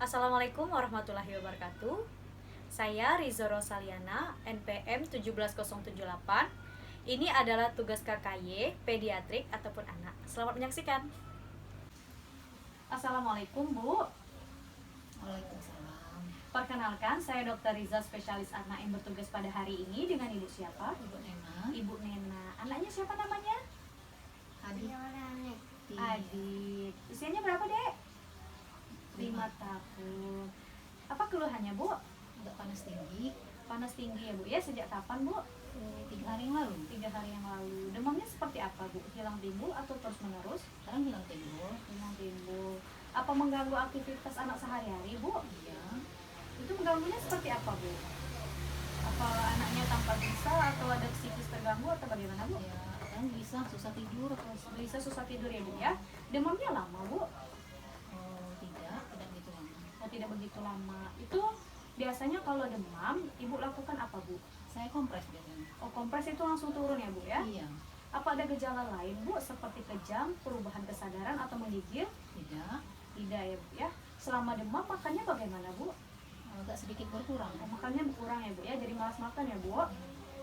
Assalamualaikum warahmatullahi wabarakatuh. Saya Rizo Rosaliana, NPM 17078. Ini adalah tugas KKY, pediatrik ataupun anak. Selamat menyaksikan. Assalamualaikum Bu. Waalaikumsalam. Perkenalkan, saya Dr. Riza, spesialis anak yang bertugas pada hari ini. Dengan Ibu siapa? Ibu Nena. Ibu Nena. Anaknya siapa namanya? Adik. Adik. Usianya berapa, Dek? 5 tahun. Apa keluhannya, Bu? Agak panas tinggi. Panas tinggi ya, Bu. Ya, sejak kapan, Bu? 3 hari yang lalu. 3 hari yang lalu. Demamnya seperti apa, Bu? Hilang timbul atau terus menerus? Sekarang hilang timbul. Hilang timbul. Apa mengganggu aktivitas anak sehari-hari, Bu? Iya. Itu mengganggunya seperti apa, Bu? Apa anaknya tanpa bisa atau ada psikis terganggu atau bagaimana, Bu? Ya, kan bisa susah tidur. Bisa susah tidur ya, Bu ya. Demamnya lama, Bu? Oh, tidak gitu lama. Oh, tidak begitu lama. Itu biasanya kalau demam, Ibu lakukan apa, Bu? Saya kompres biasanya. Oh, kompres itu langsung turun ya, Bu ya? Iya. Apa ada gejala lain, Bu, seperti kejang, perubahan kesadaran atau menggigil? Tidak. Tidak ya, Bu ya. Selama demam makannya bagaimana, Bu? Agak sedikit berkurang. Oh, makannya berkurang ya, Bu ya. Jadi malas makan ya, Bu.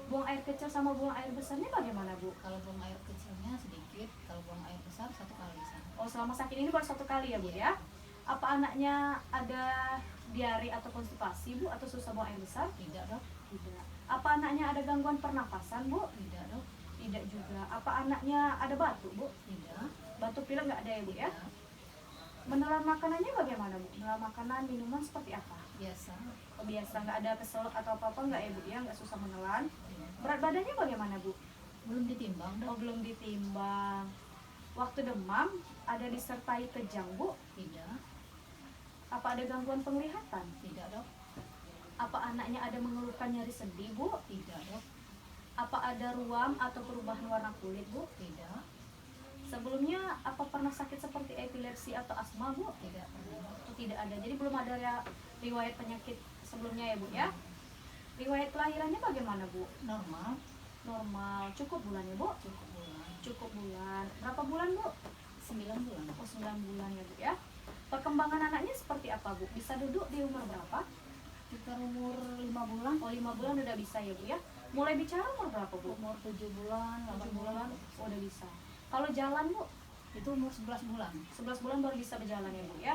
Buang air kecil sama buang air besarnya bagaimana, Bu? Kalau buang air kecilnya sedikit, kalau buang air besar 1 kali saja. Oh, selama sakit ini baru 1 kali ya, Bu ya. Apa anaknya ada diare atau konstipasi, Bu, atau susah buang air besar? Tidak, Dok. Tidak. Apa anaknya ada gangguan pernapasan, Bu? Tidak, Dok. Tidak juga. Apa anaknya ada batuk, Bu? Tidak. Batuk pilek nggak ada ya, Bu ya? Tidak. Menelan makanannya bagaimana, Bu? Menelan makanan, minuman seperti apa? Biasa. Oh, biasa, nggak ada keselak atau apa-apa nggak ya, Bu ya? Nggak susah menelan. Iya. Berat badannya bagaimana, Bu? Belum ditimbang, Oh, Dok. belum ditimbang. Waktu demam ada disertai kejang, Bu? Tidak. Apa ada gangguan penglihatan? Tidak, Dok. Apa anaknya ada mengeluhkan nyeri sendi, Bu? Tidak, Dok. Apa ada ruam atau perubahan warna kulit, Bu? Tidak. Sebelumnya apa pernah sakit seperti epilepsi atau asma, Bu? Tidak pernah. Atau tidak ada. Jadi belum ada ya riwayat penyakit sebelumnya ya, Bu ya. Riwayat kelahirannya bagaimana, Bu? Normal. Normal. Cukup bulannya, Bu? Cukup bulan. Cukup bulan. Berapa bulan, Bu? 9 bulan. Oh, 9 bulan ya, Bu ya. Perkembangan anaknya seperti apa, Bu? Bisa duduk di umur berapa? Kita umur 5 bulan. Oh, 5 bulan udah bisa ya, Bu ya. Mulai bicara umur berapa, Bu? Umur 7 bulan, 7 8 bulan. bulan. Oh, udah bisa. Kalau jalan, Bu? Itu umur 11 bulan. 11 bulan baru bisa berjalan ya, Bu ya.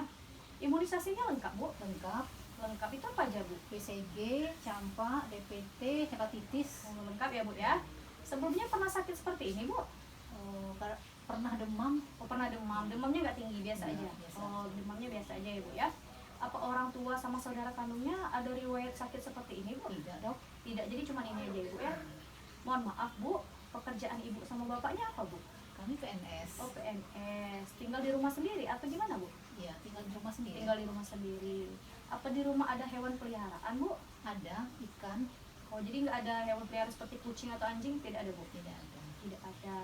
Imunisasinya lengkap, Bu? Lengkap. Lengkap itu apa aja, Bu? BCG, campak, DPT, hepatitis. Oh, lengkap ya, Bu ya. Sebelumnya pernah sakit seperti ini, Bu? Pernah demam. Oh, pernah demam. Demamnya nggak tinggi, biasa Enggak, aja. biasa. Oh, demamnya biasa aja ya, Bu ya. Apa orang tua sama saudara kandungnya ada riwayat sakit seperti ini, Bu? Tidak, Dok. Tidak, jadi cuma ini aja, Bu ya. Mohon maaf, Bu. Pekerjaan Ibu sama bapaknya apa, Bu? Kami PNS. Oh, PNS. Tinggal di rumah sendiri atau gimana, Bu? Iya, tinggal di rumah sendiri. Tinggal di rumah sendiri. Apa di rumah ada hewan peliharaan, Bu? Ada ikan. Oh, jadi nggak ada hewan peliharaan seperti kucing atau anjing? Tidak ada, Bu? Tidak ada. Tidak ada.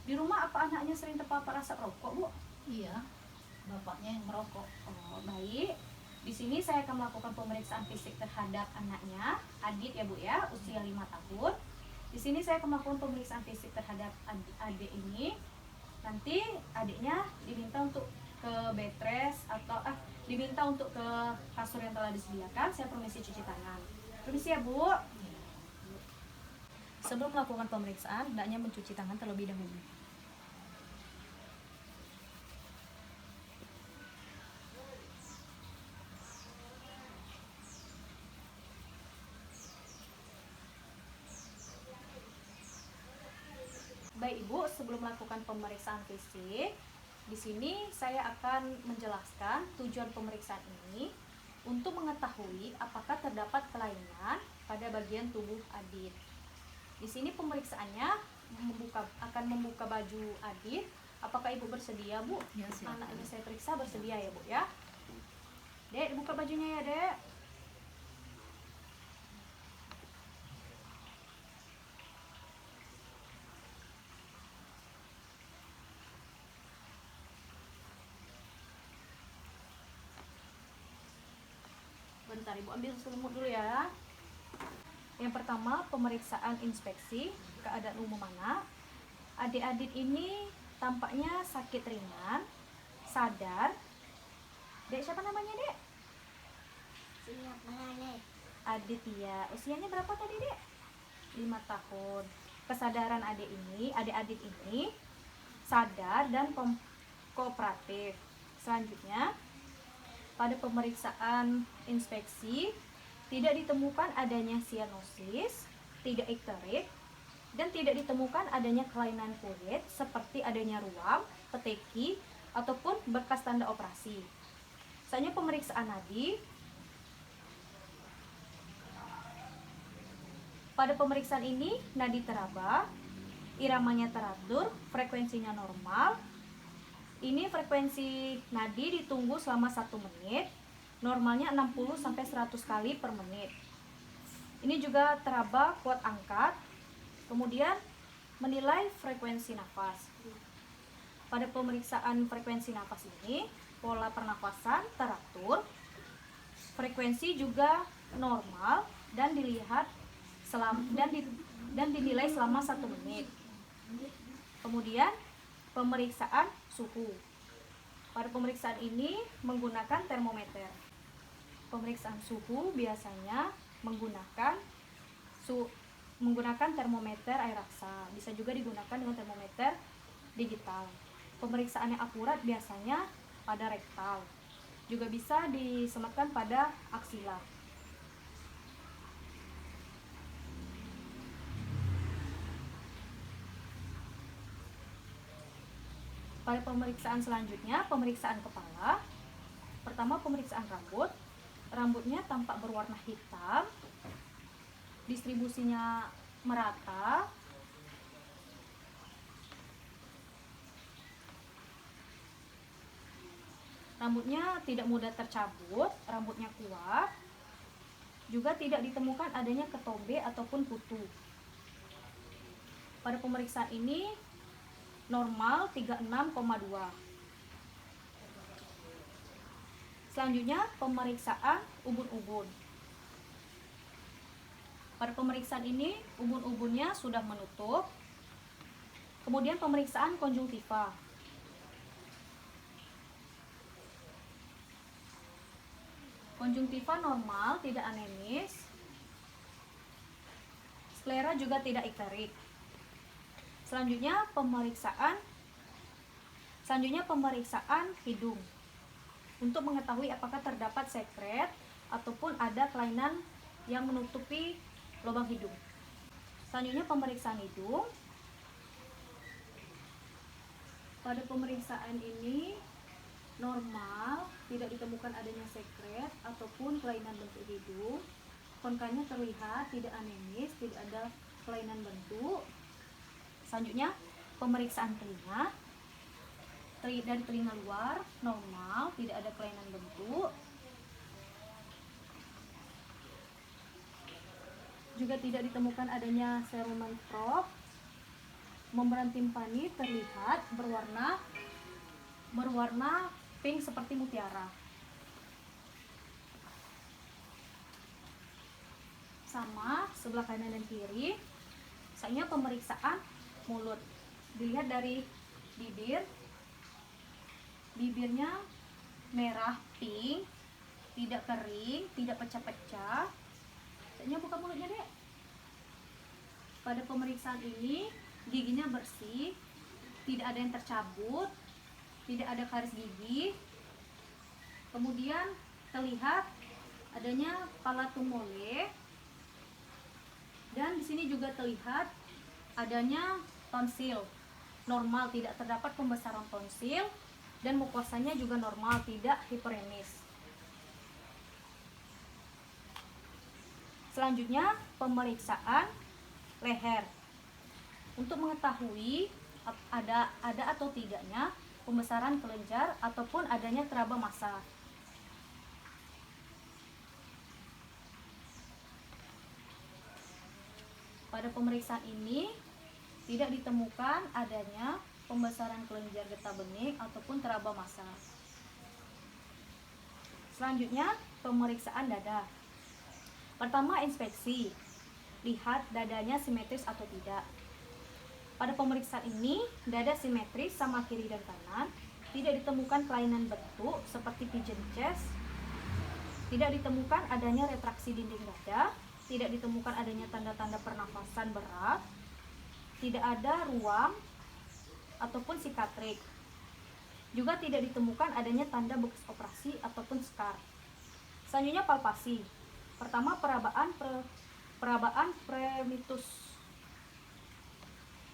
Di rumah apa anaknya sering terpapar asap rokok, Bu? Iya. Bapaknya yang merokok. Oh, baik. Di sini saya akan melakukan pemeriksaan fisik terhadap anaknya, Adit ya, Bu ya, usia 5 tahun. Di sini saya akan melakukan pemeriksaan fisik terhadap adik ini. Nanti adiknya diminta untuk ke bedrest atau diminta untuk ke kasur yang telah disediakan. Saya permisi cuci tangan. Permisi ya, Bu. Iya. Sebelum melakukan pemeriksaan, hendaknya mencuci tangan terlebih dahulu. Baik, Ibu, sebelum melakukan pemeriksaan fisik, di sini saya akan menjelaskan tujuan pemeriksaan ini untuk mengetahui apakah terdapat kelainan pada bagian tubuh Adit. Di sini pemeriksaannya akan membuka baju Adit. Apakah Ibu bersedia, Bu? Ya, silakan. Anaknya saya periksa bersedia ya, Bu ya. Dek, buka bajunya ya, Dek. Bentar, Ibu ambil selimut dulu ya. Yang pertama, pemeriksaan inspeksi keadaan umum anak. Adik-adik ini tampaknya sakit ringan, sadar. Dek, siapa namanya, Dek? Aditya. Usianya berapa tadi, Dek? 5 tahun. Kesadaran adik-adik ini sadar dan kooperatif. Selanjutnya, pada pemeriksaan inspeksi tidak ditemukan adanya sianosis, tidak ikterik, dan tidak ditemukan adanya kelainan kulit seperti adanya ruam, peteki, ataupun bekas tanda operasi. Selanjutnya pemeriksaan nadi. Pada pemeriksaan ini nadi teraba, iramanya teratur, frekuensinya normal. Ini frekuensi nadi ditunggu selama 1 menit, normalnya 60-100 kali per menit. Ini juga teraba kuat angkat. Kemudian menilai frekuensi nafas. Pada pemeriksaan frekuensi nafas ini, pola pernafasan teratur, frekuensi juga normal dan dilihat dan dinilai selama 1 menit. Kemudian pemeriksaan suhu. Pada pemeriksaan ini menggunakan termometer. Pemeriksaan suhu biasanya menggunakan termometer air raksa. Bisa juga digunakan dengan termometer digital. Pemeriksaan yang akurat biasanya pada rektal. Juga bisa disematkan pada aksila. Pada pemeriksaan selanjutnya, pemeriksaan kepala. Pertama, pemeriksaan rambut. Rambutnya tampak berwarna hitam, distribusinya merata, rambutnya tidak mudah tercabut, rambutnya kuat, juga tidak ditemukan adanya ketombe ataupun kutu. Pada pemeriksaan ini normal 36,2. Selanjutnya pemeriksaan ubun-ubun. Pada pemeriksaan ini ubun-ubunnya sudah menutup. Kemudian pemeriksaan konjungtiva. Konjungtiva normal, tidak anemis. Sklera juga tidak ikterik. Selanjutnya pemeriksaan hidung untuk mengetahui apakah terdapat sekret ataupun ada kelainan yang menutupi lubang hidung. Selanjutnya pemeriksaan hidung. Pada pemeriksaan ini normal, tidak ditemukan adanya sekret ataupun kelainan bentuk hidung. Konkanya terlihat tidak anemis, tidak ada kelainan bentuk. Selanjutnya pemeriksaan telinga. Dari telinga luar normal, tidak ada kelainan bentuk. Juga tidak ditemukan adanya serumen probe. Membran timpani terlihat berwarna pink seperti mutiara. Sama sebelah kanan dan kiri. Selanjutnya pemeriksaan mulut. Dilihat dari bibirnya merah pink, tidak kering, tidak pecah-pecah. Selanjutnya buka mulutnya, Dek. Pada pemeriksaan ini giginya bersih, tidak ada yang tercabut, tidak ada karis gigi. Kemudian terlihat adanya palatum mole, dan di sini juga terlihat adanya tonsil normal, tidak terdapat pembesaran tonsil, dan mukosanya juga normal, tidak hiperemis. Selanjutnya pemeriksaan leher untuk mengetahui ada atau tidaknya pembesaran kelenjar ataupun adanya teraba massa. Pada pemeriksaan ini tidak ditemukan adanya pembesaran kelenjar getah bening ataupun teraba massa. Selanjutnya pemeriksaan dada. Pertama, inspeksi. Lihat dadanya simetris atau tidak. Pada pemeriksaan ini dada simetris sama kiri dan kanan, tidak ditemukan kelainan bentuk seperti pigeon chest, Tidak ditemukan adanya retraksi dinding dada, tidak ditemukan adanya tanda-tanda pernafasan berat, tidak ada ruam ataupun sikatrik. Juga tidak ditemukan adanya tanda bekas operasi ataupun skar. Selanjutnya palpasi. Pertama, perabaan premitus.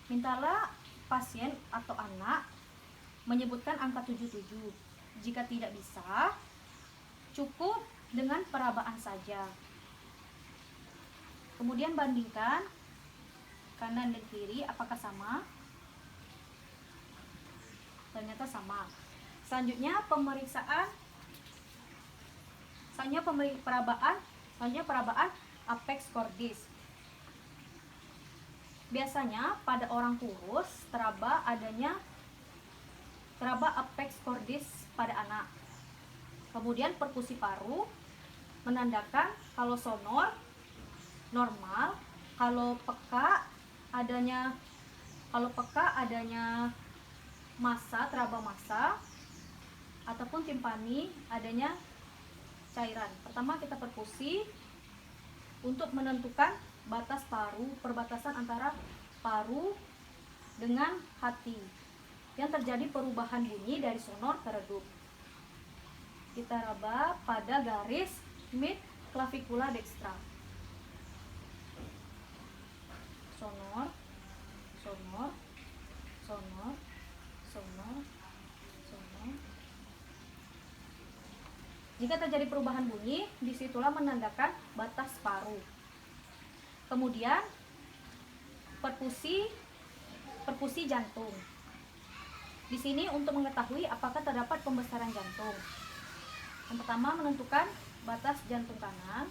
Mintalah pasien atau anak menyebutkan angka 77. Jika tidak bisa, cukup dengan perabaan saja. Kemudian bandingkan kanan dan kiri apakah sama. Ternyata sama. Selanjutnya perabaan apex cordis. Biasanya pada orang kurus teraba apex cordis pada anak. Kemudian perkusi paru menandakan kalau sonor normal, kalau peka adanya teraba massa ataupun timpani adanya cairan. Pertama kita perkusi untuk menentukan batas paru, perbatasan antara paru dengan hati yang terjadi perubahan bunyi dari sonor ke redup. Kita raba pada garis mid clavicula dextra. Sonor, sonor, sonor, sonor, sonor. Jika terjadi perubahan bunyi, disitulah menandakan batas paru. Kemudian perkusi jantung. Di sini untuk mengetahui apakah terdapat pembesaran jantung. Yang pertama menentukan batas jantung kanan.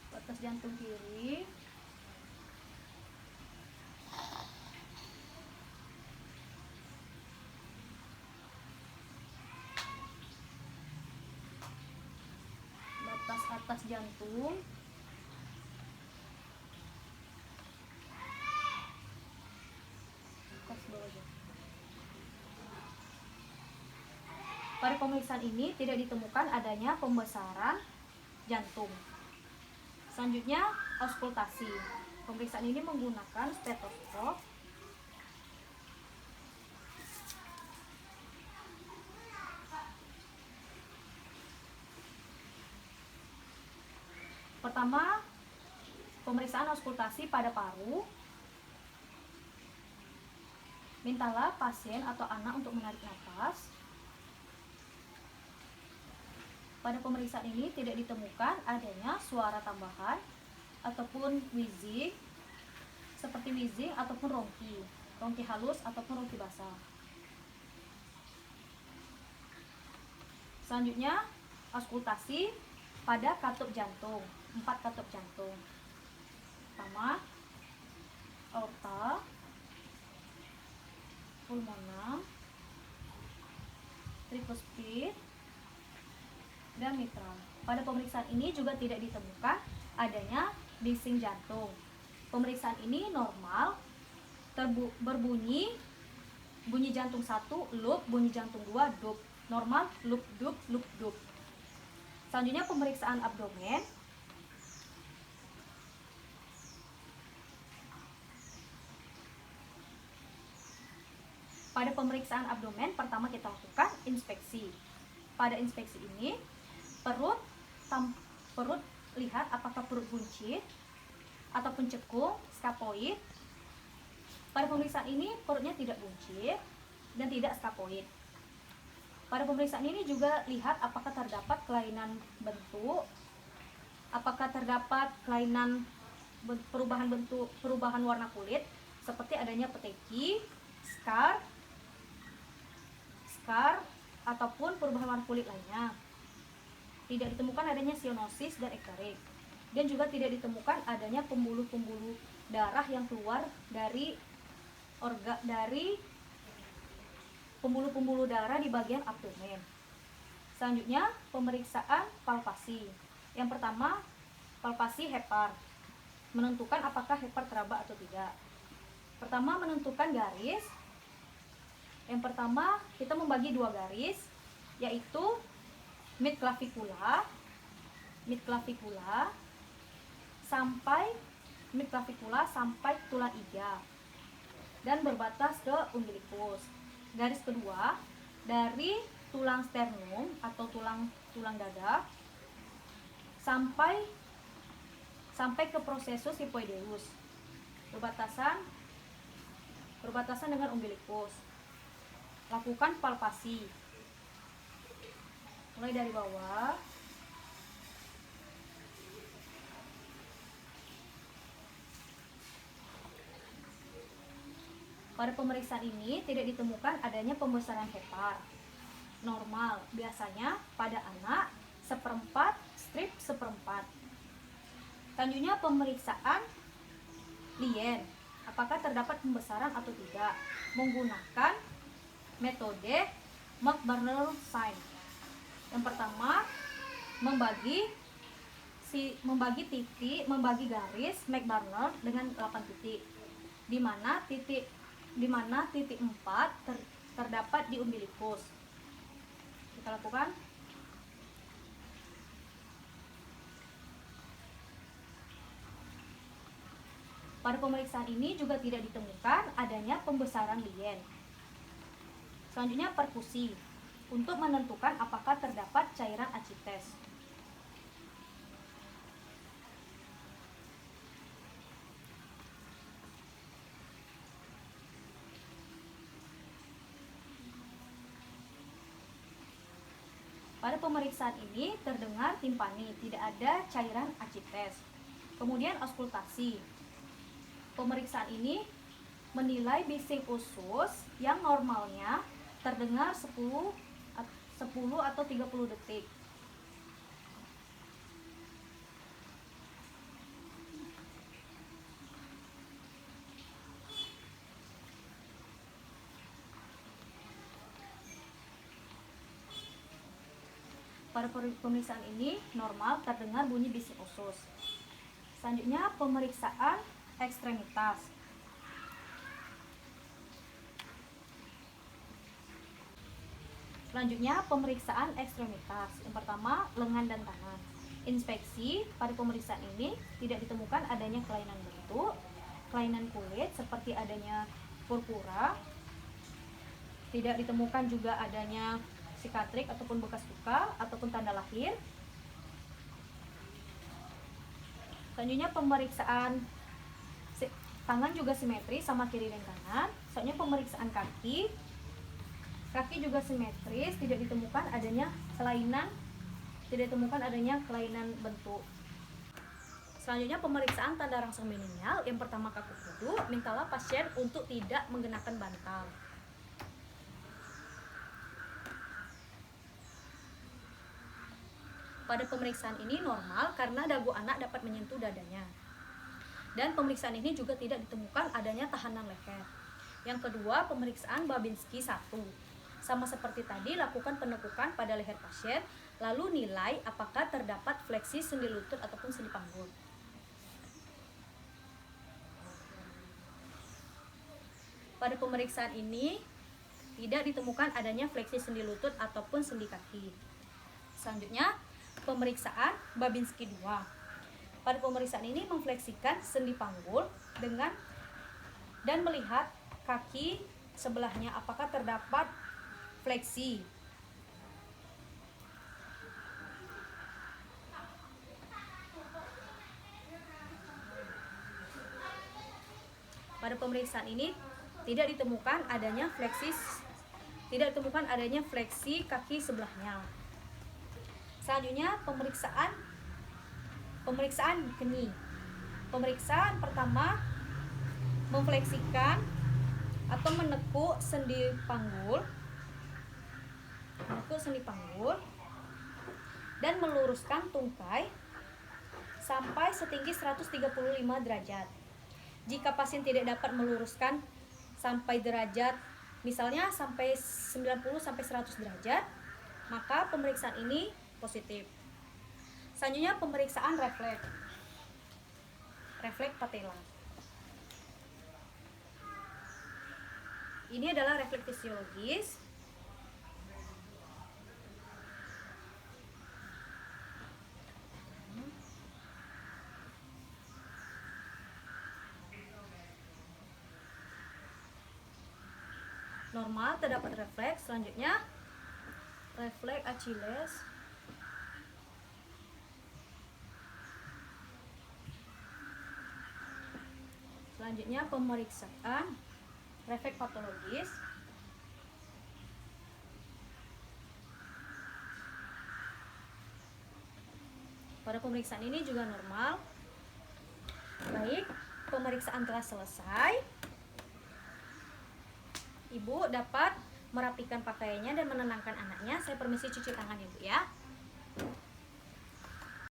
Batas jantung kiri. Batas atas jantung. Pada pemeriksaan ini tidak ditemukan adanya pembesaran jantung. Selanjutnya auskultasi. Pemeriksaan ini menggunakan stetoskop. Pertama, pemeriksaan auskultasi pada paru. Mintalah pasien atau anak untuk menarik nafas. Pada pemeriksaan ini tidak ditemukan adanya suara tambahan ataupun wheezing, seperti wheezing ataupun ronki halus ataupun ronki basah. Selanjutnya auskultasi pada katup jantung, 4 katup jantung. Pertama, aorta, pulmonal, tricuspid, dan mitral. Pada pemeriksaan ini juga tidak ditemukan adanya bising jantung. Pemeriksaan ini normal, berbunyi bunyi jantung 1 loop, bunyi jantung 2 dup. Normal loop dup loop dup. Selanjutnya pemeriksaan abdomen. Pada pemeriksaan abdomen pertama kita lakukan inspeksi. Pada inspeksi ini perut lihat apakah perut buncit ataupun cekung, skapoid. Pada pemeriksaan ini perutnya tidak buncit dan tidak skapoid. Pada pemeriksaan ini juga lihat apakah terdapat kelainan bentuk, apakah terdapat kelainan perubahan warna kulit seperti adanya peteki, skar ataupun perubahan warna kulit lainnya. Tidak ditemukan adanya cyanosis dan ekterik, dan juga tidak ditemukan adanya pembuluh-pembuluh darah yang keluar dari pembuluh-pembuluh darah di bagian abdomen. Selanjutnya pemeriksaan palpasi. Yang pertama palpasi hepar, menentukan apakah hepar teraba atau tidak. Pertama, menentukan garis. Yang pertama, kita membagi 2 garis, yaitu mid clavicula sampai tulang iga dan berbatas ke umbilikus. Garis kedua, dari tulang sternum atau tulang dada sampai ke processus hypoideus, berbatasan dengan umbilikus. Lakukan palpasi mulai dari bawah Pada pemeriksaan ini tidak ditemukan adanya pembesaran hepar normal, biasanya pada anak seperempat strip seperempat. Selanjutnya pemeriksaan lien, apakah terdapat pembesaran atau tidak, menggunakan metode Mac-Barnell sign. Yang pertama, membagi garis Mac-Barnell dengan 8 titik, di mana titik 4 terdapat di umbilikus. Kita lakukan. Pada pemeriksaan ini juga tidak ditemukan adanya pembesaran lien. Selanjutnya perkusi, untuk menentukan apakah terdapat cairan acites. Pada pemeriksaan ini terdengar timpani, tidak ada cairan acites. Kemudian auskultasi. Pemeriksaan ini menilai bising usus yang normalnya terdengar 10 atau 30 detik. Pada pemeriksaan ini normal terdengar bunyi bising usus. Selanjutnya pemeriksaan ekstremitas. Yang pertama, lengan dan tangan. Inspeksi, pada pemeriksaan ini tidak ditemukan adanya kelainan bentuk, kelainan kulit seperti adanya purpura. Tidak ditemukan juga adanya sikatrik ataupun bekas luka ataupun tanda lahir. Selanjutnya pemeriksaan tangan juga simetris sama kiri dan kanan. Selanjutnya pemeriksaan kaki juga simetris, tidak ditemukan adanya kelainan bentuk. Selanjutnya pemeriksaan tanda rangsang menial. Yang pertama, kaku kudu, mintalah pasien untuk tidak menggunakan bantal. Pada pemeriksaan ini normal karena dagu anak dapat menyentuh dadanya. Dan pemeriksaan ini juga tidak ditemukan adanya tahanan leher. Yang kedua, pemeriksaan Babinski 1. Sama seperti tadi, lakukan penekukan pada leher pasien, lalu nilai apakah terdapat fleksi sendi lutut ataupun sendi panggul. Pada pemeriksaan ini tidak ditemukan adanya fleksi sendi lutut ataupun sendi kaki. Selanjutnya, pemeriksaan Babinski 2. Pada pemeriksaan ini memfleksikan sendi panggul dan melihat kaki sebelahnya apakah terdapat fleksi. Pada pemeriksaan ini tidak ditemukan adanya fleksi kaki sebelahnya. Selanjutnya pemeriksaan keni. Pemeriksaan pertama memfleksikan atau menekuk sendi panggul dan meluruskan tungkai sampai setinggi 135 derajat. Jika pasien tidak dapat meluruskan sampai derajat, misalnya sampai 90 sampai 100 derajat, maka pemeriksaan ini positif. Selanjutnya pemeriksaan refleks patella. Ini adalah refleks fisiologis. Normal, terdapat refleks. Selanjutnya refleks Achilles. Selanjutnya pemeriksaan refleks patologis. Pada pemeriksaan ini juga normal. Baik, pemeriksaan telah selesai. Ibu dapat merapikan pakaiannya dan menenangkan anaknya. Saya permisi cuci tangan ya Bu ya.